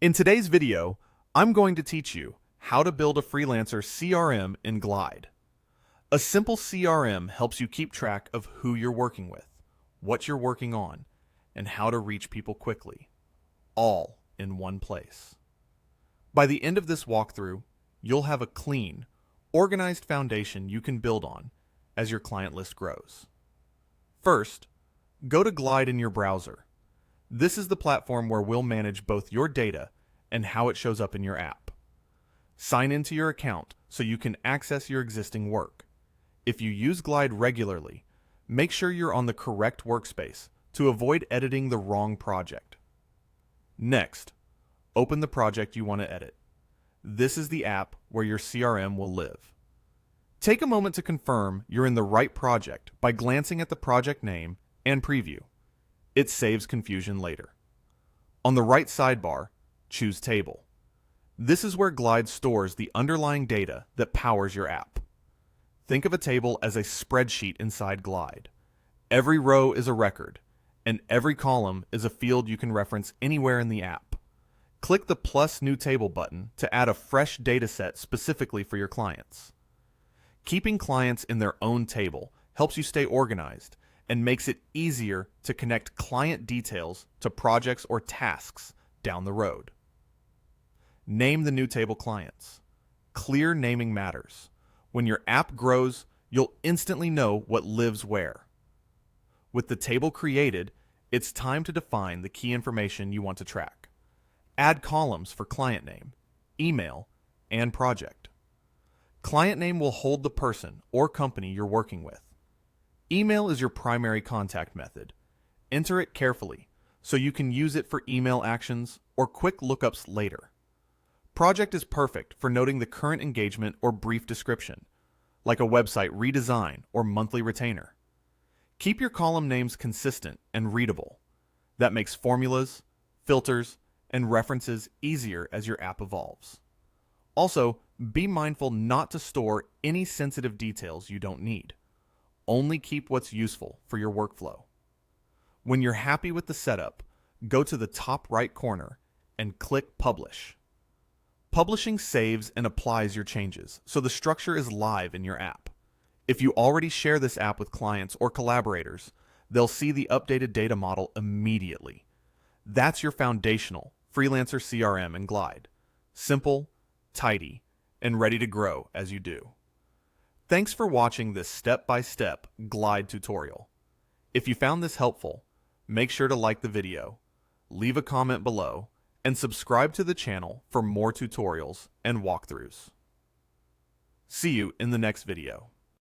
In today's video, I'm going to teach you how to build a Freelancer CRM in Glide. A simple CRM helps you keep track of who you're working with, what you're working on, and how to reach people quickly, all in one place. By the end of this walkthrough, you'll have a clean, organized foundation you can build on as your client list grows. First, go to Glide in your browser. This is the platform where we'll manage both your data and how it shows up in your app. Sign into your account so you can access your existing work. If you use Glide regularly, make sure you're on the correct workspace to avoid editing the wrong project. Next, open the project you want to edit. This is the app where your CRM will live. Take a moment to confirm you're in the right project by glancing at the project name and preview. It saves confusion later. On the right sidebar, choose Table. This is where Glide stores the underlying data that powers your app. Think of a table as a spreadsheet inside Glide. Every row is a record, and every column is a field you can reference anywhere in the app. Click the plus New Table button to add a fresh data set specifically for your clients. Keeping clients in their own table helps you stay organized and makes it easier to connect client details to projects or tasks down the road. Name the new table clients. Clear naming matters. When your app grows, you'll instantly know what lives where. With the table created, it's time to define the key information you want to track. Add columns for client name, email, and project. Client name will hold the person or company you're working with. Email is your primary contact method. Enter it carefully so you can use it for email actions or quick lookups later. Project is perfect for noting the current engagement or brief description, like a website redesign or monthly retainer. Keep your column names consistent and readable. That makes formulas, filters, and references easier as your app evolves. Also, be mindful not to store any sensitive details you don't need. Only keep what's useful for your workflow. When you're happy with the setup, go to the top right corner and click Publish. Publishing saves and applies your changes, so the structure is live in your app. If you already share this app with clients or collaborators, they'll see the updated data model immediately. That's your foundational Freelancer CRM in Glide. Simple, tidy, and ready to grow as you do. Thanks for watching this step-by-step Glide tutorial. If you found this helpful, make sure to like the video, leave a comment below, and subscribe to the channel for more tutorials and walkthroughs. See you in the next video.